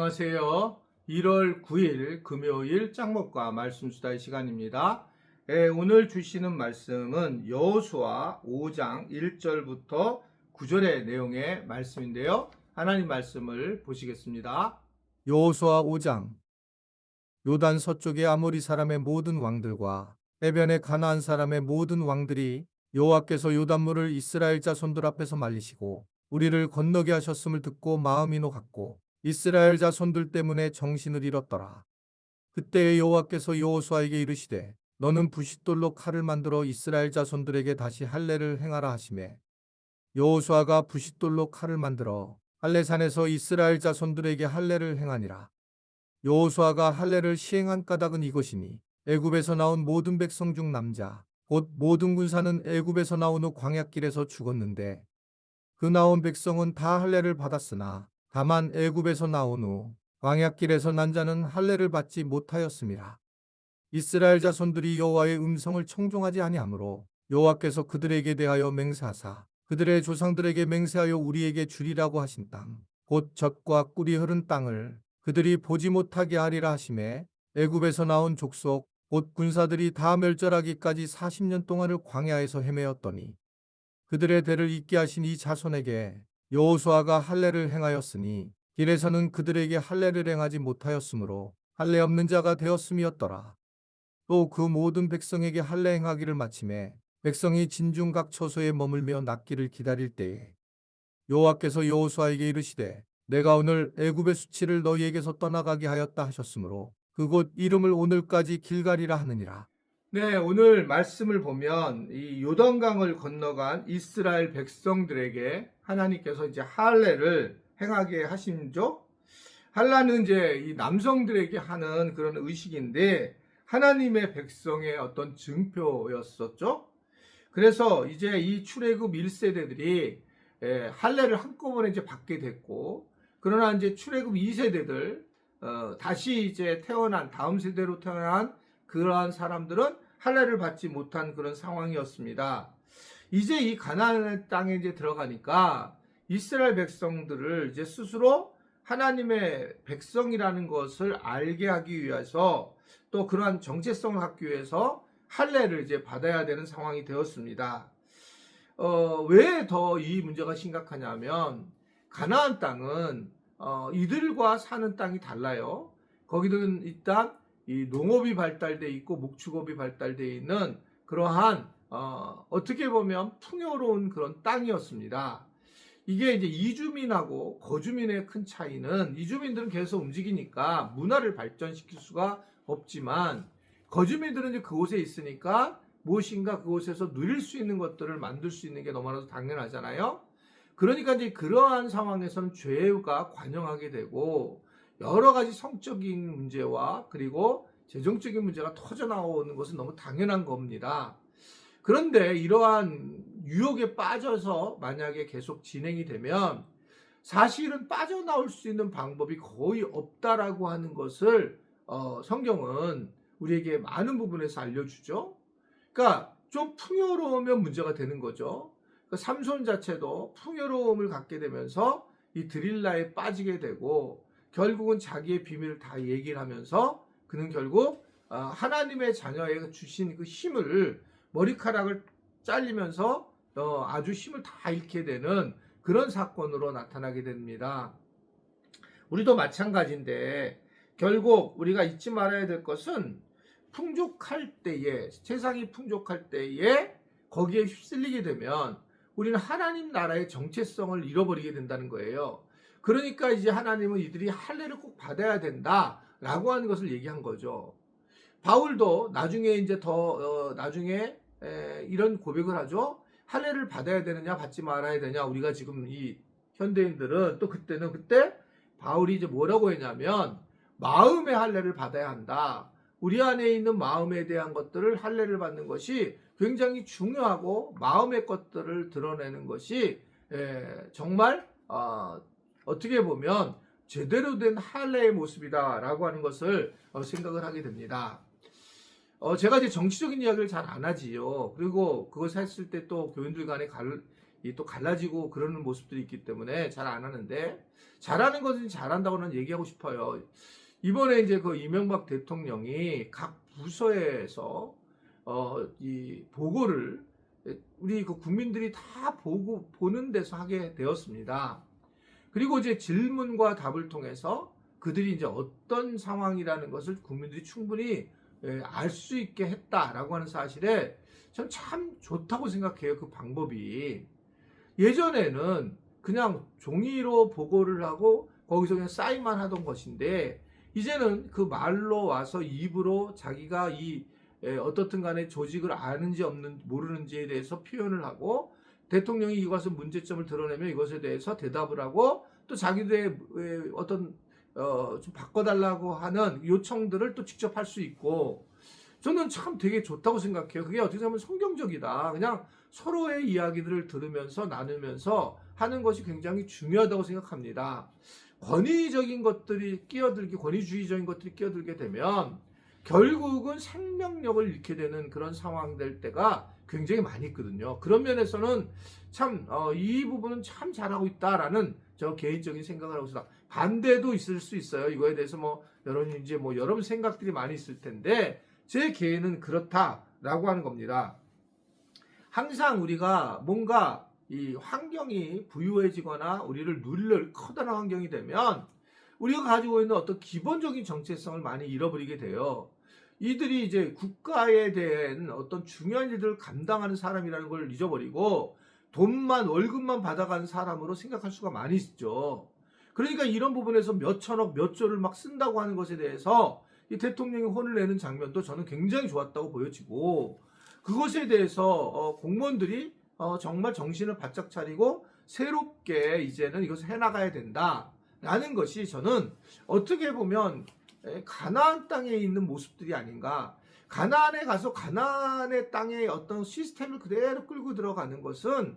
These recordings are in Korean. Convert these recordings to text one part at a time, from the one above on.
안녕하세요. 1월 9일 금요일 짱목과 말씀 수다의 시간입니다. 오늘 주시는 말씀은 여호수아 5장 1절부터 9절의 내용의 말씀인데요. 하나님 말씀을 보시겠습니다. 여호수아 5장. 요단 서쪽의 아모리 사람의 모든 왕들과 해변의 가나안 사람의 모든 왕들이 여호와께서 요단물을 이스라엘 자손들 앞에서 말리시고 우리를 건너게 하셨음을 듣고 마음이 녹았고 이스라엘 자손들 때문에 정신을 잃었더라. 그때에 여호와께서 여호수아에게 이르시되 너는 부싯돌로 칼을 만들어 이스라엘 자손들에게 다시 할례를 행하라 하시매 여호수아가 부싯돌로 칼을 만들어 할례산에서 이스라엘 자손들에게 할례를 행하니라. 여호수아가 할례를 시행한 까닭은 이것이니 애굽에서 나온 모든 백성 중 남자 곧 모든 군사는 애굽에서 나온 후 광야길에서 죽었는데 그 나온 백성은 다 할례를 받았으나 다만 애굽에서 나온 후 광야길에서 난 자는 할례를 받지 못하였음이라. 이스라엘 자손들이 여호와의 음성을 청종하지 아니하므로 여호와께서 그들에게 대하여 맹세하사 그들의 조상들에게 맹세하여 우리에게 주리라고 하신 땅 곧 젖과 꿀이 흐른 땅을 그들이 보지 못하게 하리라 하시매 애굽에서 나온 족속 곧 군사들이 다 멸절하기까지 40년 동안을 광야에서 헤매었더니 그들의 대를 잇게 하신 이 자손에게 여호수아가 할례를 행하였으니 길에서는 그들에게 할례를 행하지 못하였으므로 할례 없는 자가 되었음이었더라. 또 그 모든 백성에게 할례 행하기를 마침에 백성이 진중 각 처소에 머물며 낫기를 기다릴 때에 여호와께서 여호수아에게 이르시되 내가 오늘 애굽의 수치를 너희에게서 떠나가게 하였다 하셨으므로 그곳 이름을 오늘까지 길갈이라 하느니라. 네, 오늘 말씀을 보면 이 요단강을 건너간 이스라엘 백성들에게 하나님께서 이제 할례를 행하게 하심죠. 할례는 이제 이 남성들에게 하는 그런 의식인데 하나님의 백성의 어떤 증표였었죠. 그래서 이제 이 출애굽 1세대들이 할례를 한꺼번에 이제 받게 됐고, 그러나 이제 출애굽 2세대들 다시 이제 태어난 다음 세대로 태어난 그러한 사람들은 할례를 받지 못한 그런 상황이었습니다. 이제 이 가나안 땅에 이제 들어가니까 이스라엘 백성들을 이제 스스로 하나님의 백성이라는 것을 알게 하기 위해서 또 그러한 정체성을 갖기 위해서 할례를 이제 받아야 되는 상황이 되었습니다. 왜 더 이 문제가 심각하냐면 가나안 땅은 이들과 사는 땅이 달라요. 거기는 일단 이 농업이 발달돼 있고 목축업이 발달돼 있는 그러한 어떻게 보면 풍요로운 그런 땅이었습니다. 이게 이제 이주민하고 거주민의 큰 차이는 이주민들은 계속 움직이니까 문화를 발전시킬 수가 없지만 거주민들은 이제 그곳에 있으니까 무엇인가 그곳에서 누릴 수 있는 것들을 만들 수 있는 게 너무나도 당연하잖아요. 그러니까 이제 그러한 상황에서는 죄가 관영하게 되고 여러 가지 성적인 문제와 그리고 재정적인 문제가 터져 나오는 것은 너무 당연한 겁니다. 그런데 이러한 유혹에 빠져서 만약에 계속 진행이 되면 사실은 빠져나올 수 있는 방법이 거의 없다라고 하는 것을 성경은 우리에게 많은 부분에서 알려주죠. 그러니까 좀 풍요로우면 문제가 되는 거죠. 그러니까 삼손 자체도 풍요로움을 갖게 되면서 이 드릴라에 빠지게 되고 결국은 자기의 비밀을 다 얘기를 하면서 그는 결국 하나님의 자녀에게 주신 그 힘을 머리카락을 잘리면서 아주 힘을 다 잃게 되는 그런 사건으로 나타나게 됩니다. 우리도 마찬가지인데 결국 우리가 잊지 말아야 될 것은 풍족할 때에 세상이 풍족할 때에 거기에 휩쓸리게 되면 우리는 하나님 나라의 정체성을 잃어버리게 된다는 거예요. 그러니까 이제 하나님은 이들이 할례를 꼭 받아야 된다라고 하는 것을 얘기한 거죠. 바울도 나중에 이제 나중에 이런 고백을 하죠. 할례를 받아야 되느냐 받지 말아야 되냐. 우리가 지금 이 현대인들은 또 그때 바울이 이제 뭐라고 했냐면 마음의 할례를 받아야 한다. 우리 안에 있는 마음에 대한 것들을 할례를 받는 것이 굉장히 중요하고 마음의 것들을 드러내는 것이 정말 어떻게 보면 제대로 된 할례의 모습이다라고 하는 것을 생각을 하게 됩니다. 제가 이제 정치적인 이야기를 잘 안 하지요. 그리고 그것을 했을 때 또 교인들 간에 또 갈라지고 그러는 모습들이 있기 때문에 잘 안 하는데, 잘하는 것은 잘한다고는 얘기하고 싶어요. 이번에 이제 그 이명박 대통령이 각 부서에서 이 보고를 우리 그 국민들이 다 보는 데서 하게 되었습니다. 그리고 이제 질문과 답을 통해서 그들이 이제 어떤 상황이라는 것을 국민들이 충분히 알 수 있게 했다라고 하는 사실에 전 참 좋다고 생각해요. 그 방법이. 예전에는 그냥 종이로 보고를 하고 거기서 그냥 사인만 하던 것인데, 이제는 그 말로 와서 입으로 자기가 어떻든 간에 조직을 아는지 모르는지에 대해서 표현을 하고, 대통령이 이것은 문제점을 드러내면 이것에 대해서 대답을 하고, 또 자기들의 어떤 좀 바꿔달라고 하는 요청들을 또 직접 할 수 있고, 저는 참 되게 좋다고 생각해요. 그게 어떻게 보면 성경적이다. 그냥 서로의 이야기들을 들으면서 나누면서 하는 것이 굉장히 중요하다고 생각합니다. 권위적인 것들이 권위주의적인 것들이 끼어들게 되면 결국은 생명력을 잃게 되는 그런 상황 될 때가 굉장히 많이 있거든요. 그런 면에서는 참 이 부분은 참 잘하고 있다라는 저 개인적인 생각을 하고 있습니다. 반대도 있을 수 있어요. 이거에 대해서 여러분 생각들이 많이 있을 텐데, 제 개인은 그렇다라고 하는 겁니다. 항상 우리가 뭔가 이 환경이 부유해지거나 우리를 누릴 커다란 환경이 되면 우리가 가지고 있는 어떤 기본적인 정체성을 많이 잃어버리게 돼요. 이들이 이제 국가에 대한 어떤 중요한 일들을 감당하는 사람이라는 걸 잊어버리고 월급만 받아가는 사람으로 생각할 수가 많이 있죠. 그러니까 이런 부분에서 몇 천억, 몇 조를 막 쓴다고 하는 것에 대해서 이 대통령이 혼을 내는 장면도 저는 굉장히 좋았다고 보여지고, 그것에 대해서 공무원들이 정말 정신을 바짝 차리고 새롭게 이제는 이것을 해나가야 된다라는 것이 저는 어떻게 보면 가나안 땅에 있는 모습들이 아닌가. 가나안에 가서 가나안의 땅의 어떤 시스템을 그대로 끌고 들어가는 것은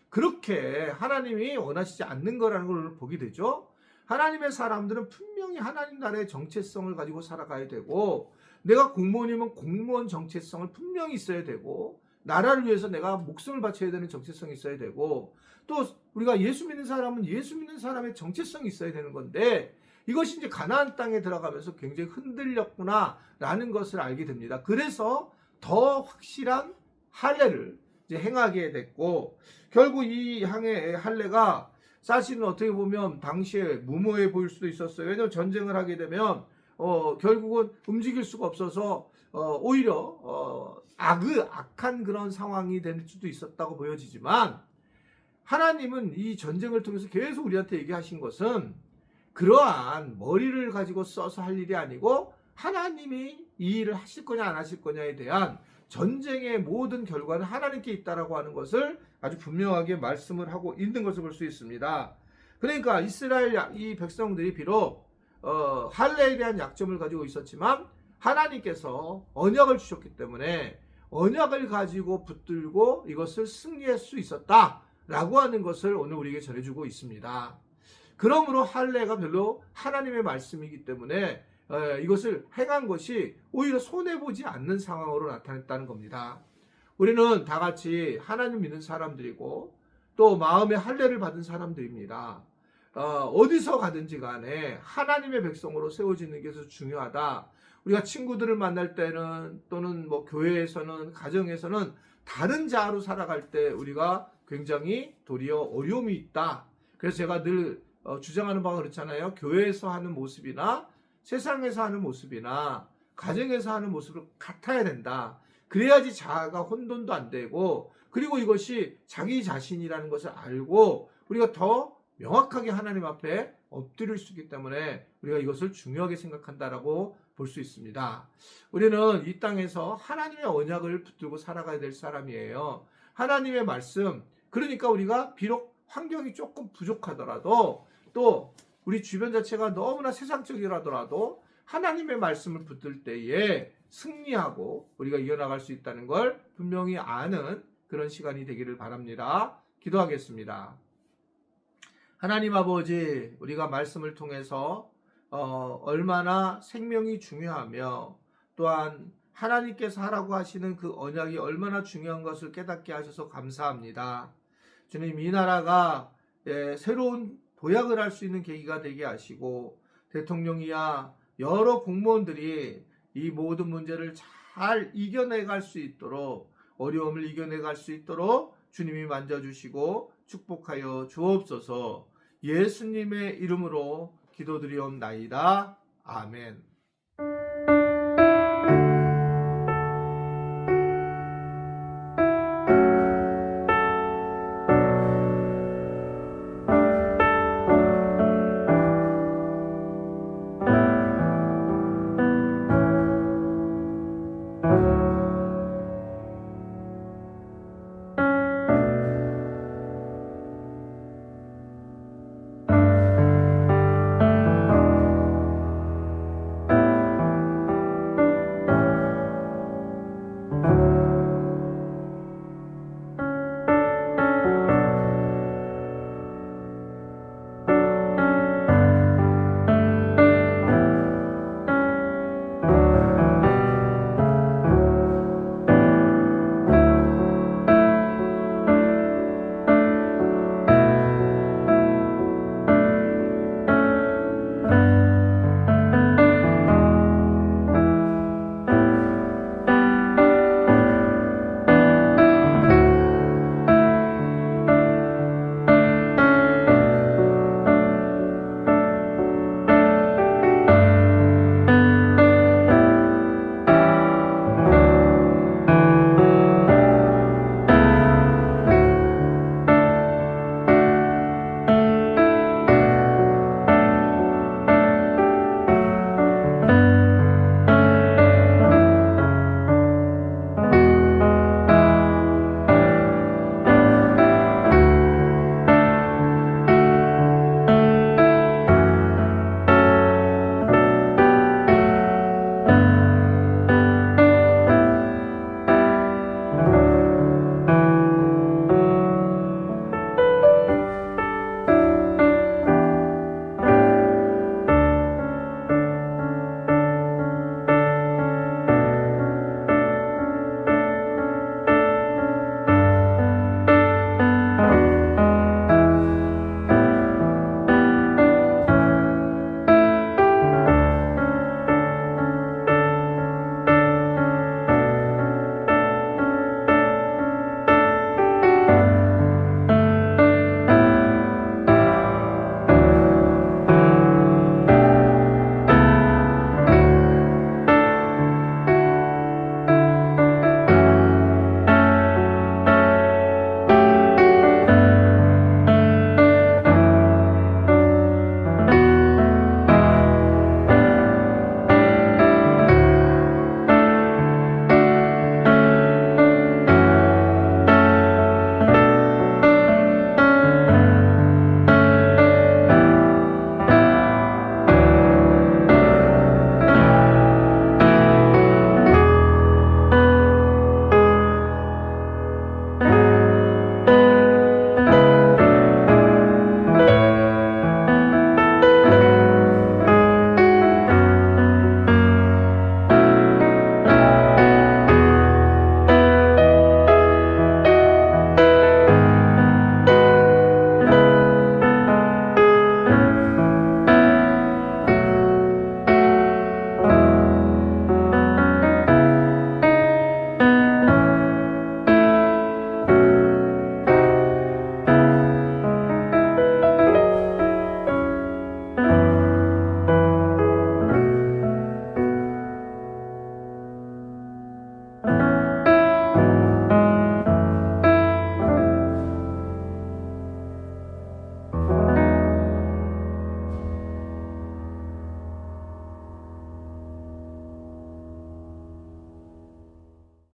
그렇게 하나님이 원하시지 않는 거라는 걸 보게 되죠. 하나님의 사람들은 분명히 하나님 나라의 정체성을 가지고 살아가야 되고, 내가 공무원이면 공무원 정체성을 분명히 있어야 되고, 나라를 위해서 내가 목숨을 바쳐야 되는 정체성이 있어야 되고, 또 우리가 예수 믿는 사람은 예수 믿는 사람의 정체성이 있어야 되는 건데, 이것이 이제 가나안 땅에 들어가면서 굉장히 흔들렸구나라는 것을 알게 됩니다. 그래서 더 확실한 할례를 이제 행하게 됐고, 결국 이 할례가 사실은 어떻게 보면 당시에 무모해 보일 수도 있었어요. 왜냐하면 전쟁을 하게 되면 결국은 움직일 수가 없어서 오히려 악한 그런 상황이 될 수도 있었다고 보여지지만, 하나님은 이 전쟁을 통해서 계속 우리한테 얘기하신 것은 그러한 머리를 가지고 써서 할 일이 아니고, 하나님이 이 일을 하실 거냐 안 하실 거냐에 대한 전쟁의 모든 결과는 하나님께 있다라고 하는 것을 아주 분명하게 말씀을 하고 있는 것을 볼 수 있습니다. 그러니까 이스라엘 이 백성들이 비록 할례에 대한 약점을 가지고 있었지만 하나님께서 언약을 주셨기 때문에 언약을 가지고 붙들고 이것을 승리할 수 있었다라고 하는 것을 오늘 우리에게 전해주고 있습니다. 그러므로 할례가 별로 하나님의 말씀이기 때문에 이것을 행한 것이 오히려 손해보지 않는 상황으로 나타났다는 겁니다. 우리는 다 같이 하나님 믿는 사람들이고 또 마음의 할례를 받은 사람들입니다. 어디서 가든지 간에 하나님의 백성으로 세워지는 게 중요하다. 우리가 친구들을 만날 때는 또는 교회에서는 가정에서는 다른 자아로 살아갈 때 우리가 굉장히 도리어 어려움이 있다. 그래서 제가 늘 주장하는 바가 그렇잖아요. 교회에서 하는 모습이나 세상에서 하는 모습이나 가정에서 하는 모습을 같아야 된다. 그래야지 자아가 혼돈도 안 되고, 그리고 이것이 자기 자신이라는 것을 알고 우리가 더 명확하게 하나님 앞에 엎드릴 수 있기 때문에 우리가 이것을 중요하게 생각한다라고 볼 수 있습니다. 우리는 이 땅에서 하나님의 언약을 붙들고 살아가야 될 사람이에요. 하나님의 말씀, 그러니까 우리가 비록 환경이 조금 부족하더라도, 또 우리 주변 자체가 너무나 세상적이라더라도 하나님의 말씀을 붙들 때에 승리하고 우리가 이어나갈 수 있다는 걸 분명히 아는 그런 시간이 되기를 바랍니다. 기도하겠습니다. 하나님 아버지, 우리가 말씀을 통해서 얼마나 생명이 중요하며 또한 하나님께서 하라고 하시는 그 언약이 얼마나 중요한 것을 깨닫게 하셔서 감사합니다. 주님, 이 나라가 새로운 도약을 할 수 있는 계기가 되게 하시고, 대통령이야 여러 공무원들이 이 모든 문제를 잘 이겨내갈 수 있도록, 어려움을 이겨내갈 수 있도록 주님이 만져주시고 축복하여 주옵소서. 예수님의 이름으로 기도드리옵나이다. 아멘.